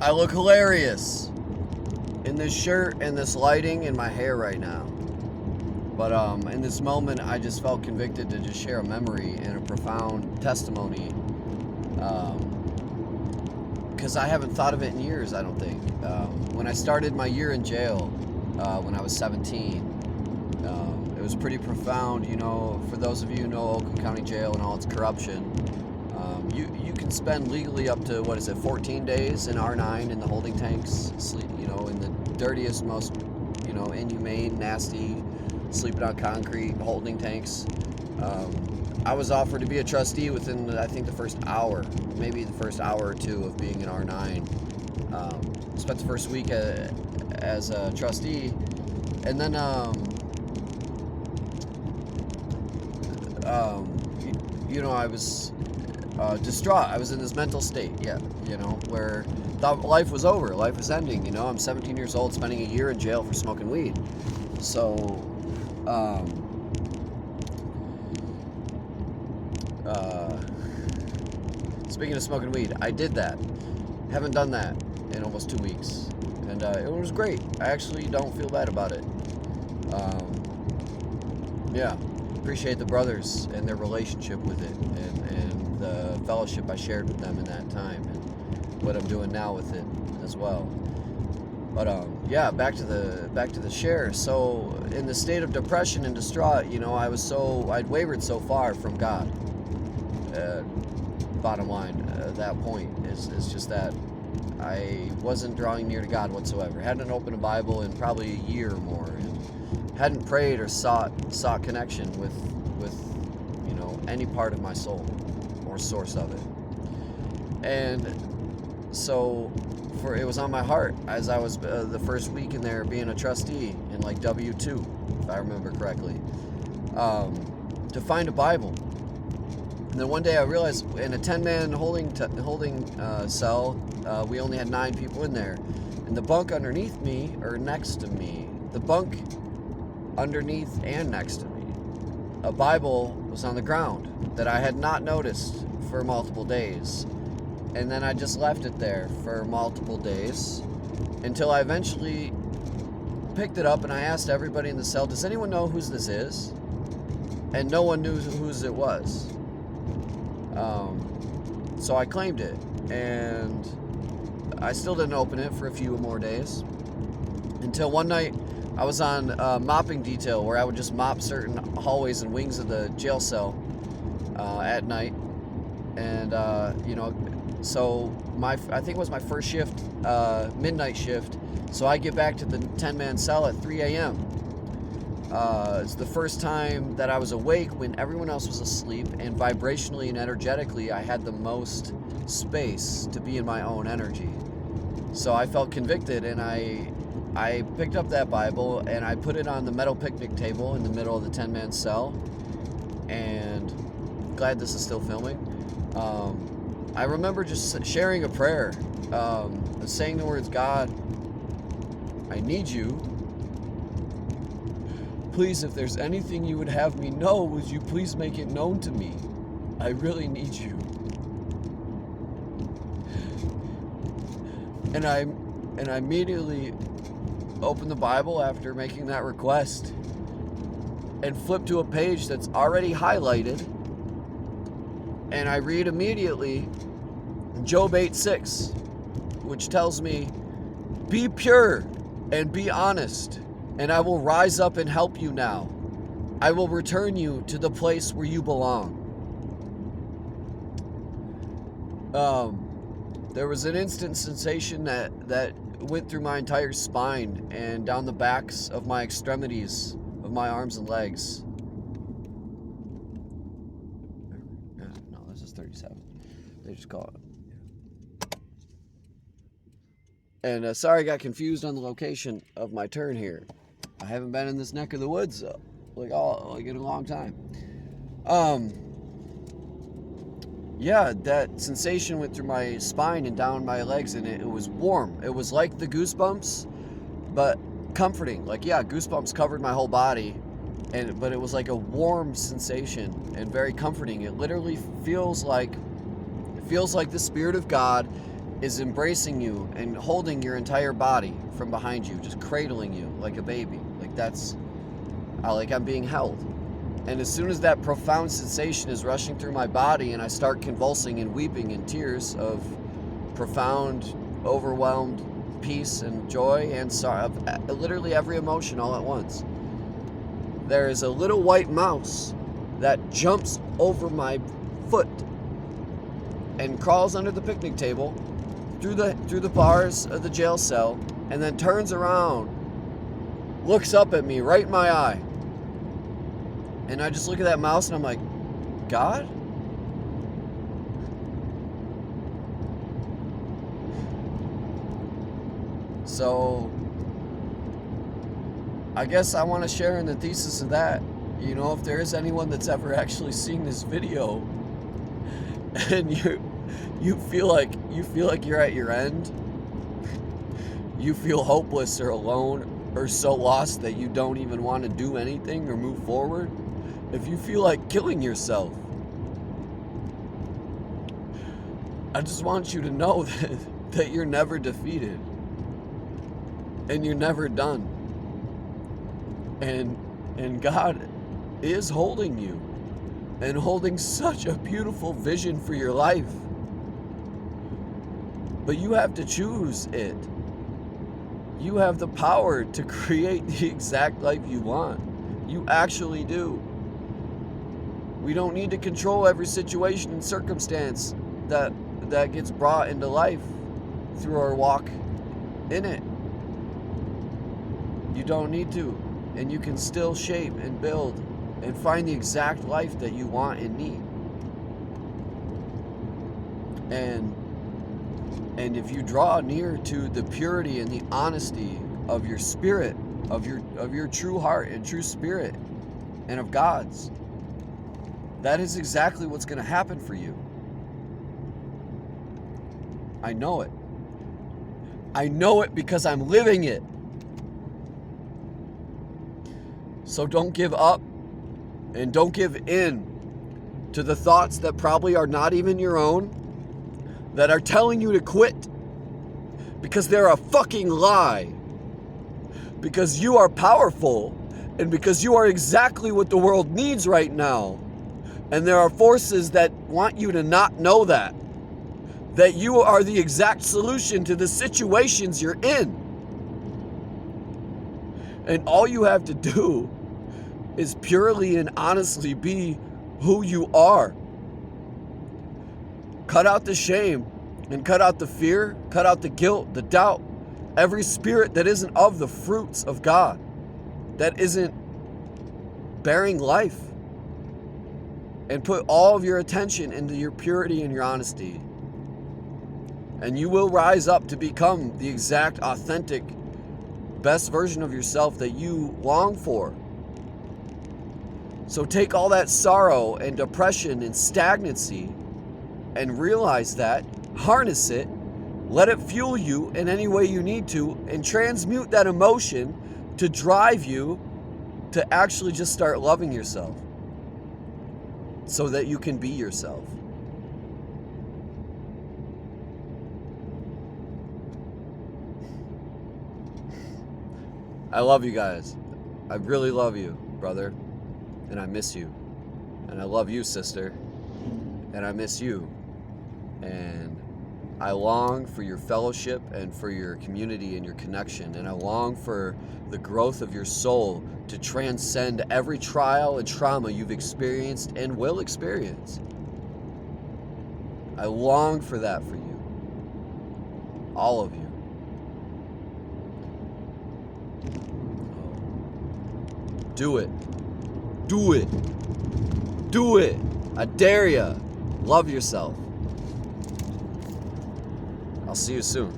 I look hilarious in this shirt and this lighting and my hair right now. But in this moment, I just felt convicted to just share a memory and a profound testimony. Because I haven't thought of it in years, I don't think. When I started my year in jail, when I was 17, it was pretty profound. You know, for those of you who know Oakland County Jail and all its corruption, you can spend legally up to, 14 days in R9 in the holding tanks, in the dirtiest, most, inhumane, nasty, sleeping on concrete holding tanks. I was offered to be a trustee within, I think, the first hour, maybe the first hour or two of being in R9. Spent the first week as a trustee, and then I was distraught. I was in this mental state, where thought life was over, life was ending. I'm 17 years old, spending a year in jail for smoking weed. So, speaking of smoking weed, I did that. Haven't done that in almost 2 weeks, and it was great. I actually don't feel bad about it. Appreciate the brothers and their relationship with it, and the fellowship I shared with them in that time, and what I'm doing now with it as well. But back to the share. So in the state of depression and distraught, I'd wavered so far from God. Bottom line, at that point is just that I wasn't drawing near to God whatsoever. Hadn't opened a Bible in probably a year or more, and hadn't prayed or sought connection with any part of my soul or source of it. And so it was on my heart as I was the first week in there being a trustee in like W2, if I remember correctly, to find a Bible. And then one day I realized in a 10-man holding cell, we only had 9 people in there. And the bunk underneath me, or next to me, the bunk underneath and next to me, a Bible was on the ground that I had not noticed for multiple days. And then I just left it there for multiple days until I eventually picked it up and I asked everybody in the cell, does anyone know whose this is? And no one knew whose it was. So I claimed it, and I still didn't open it for a few more days until one night I was on mopping detail, where I would just mop certain hallways and wings of the jail cell at night. And so I think it was my first shift, midnight shift. So I get back to the 10-man cell at 3 a.m. It's the first time that I was awake when everyone else was asleep, and vibrationally and energetically I had the most space to be in my own energy. So I felt convicted, and I picked up that Bible and I put it on the metal picnic table in the middle of the 10-man cell. And glad this is still filming. I remember just sharing a prayer, saying the words, God, I need you. Please, if there's anything you would have me know, would you please make it known to me? I really need you. And I immediately opened the Bible after making that request and flipped to a page that's already highlighted. And I read immediately Job 8:6, which tells me, be pure and be honest, and I will rise up and help you now. I will return you to the place where you belong. There was an instant sensation that went through my entire spine and down the backs of my extremities of my arms and legs. No, this is 37. They just call it. And sorry I got confused on the location of my turn here. I haven't been in this neck of the woods in a long time. That sensation went through my spine and down my legs, and it was warm. It was like the goosebumps, but comforting. Goosebumps covered my whole body, but it was like a warm sensation and very comforting. It literally feels like the Spirit of God is embracing you and holding your entire body from behind you, just cradling you like a baby. Like that's, like I'm being held. And as soon as that profound sensation is rushing through my body and I start convulsing and weeping in tears of profound, overwhelmed peace and joy and sorrow, of literally every emotion all at once, there is a little white mouse that jumps over my foot and crawls under the picnic table through the bars of the jail cell, and then turns around, looks up at me right in my eye, and I just look at that mouse and I'm like, God? So I guess I want to share in the thesis of that. You know, if there is anyone that's ever actually seen this video and you feel like you're at your end, you feel hopeless or alone or so lost that you don't even want to do anything or move forward, if you feel like killing yourself, I just want you to know that you're never defeated and you're never done. And God is holding you and holding such a beautiful vision for your life. But you have to choose it. You have the power to create the exact life you want. You actually do. We don't need to control every situation and circumstance that gets brought into life through our walk in it. You don't need to. And you can still shape and build and find the exact life that you want and need. And if you draw near to the purity and the honesty of your spirit, of your true heart and true spirit, and of God's, that is exactly what's going to happen for you. I know it. I know it because I'm living it. So don't give up and don't give in to the thoughts that probably are not even your own, that are telling you to quit, because they're a fucking lie. Because you are powerful and because you are exactly what the world needs right now. And there are forces that want you to not know that you are the exact solution to the situations you're in. And all you have to do is purely and honestly be who you are. Cut out the shame and cut out the fear, cut out the guilt, the doubt, every spirit that isn't of the fruits of God, that isn't bearing life, and put all of your attention into your purity and your honesty. And you will rise up to become the exact, authentic, best version of yourself that you long for. So take all that sorrow and depression and stagnancy and realize that, harness it, let it fuel you in any way you need to, and transmute that emotion to drive you to actually just start loving yourself so that you can be yourself. I love you guys. I really love you, brother. And I miss you. And I love you, sister. And I miss you. And I long for your fellowship and for your community and your connection. And I long for the growth of your soul to transcend every trial and trauma you've experienced and will experience. I long for that for you. All of you. Do it. Do it. Do it. I dare ya. Love yourself. I'll see you soon.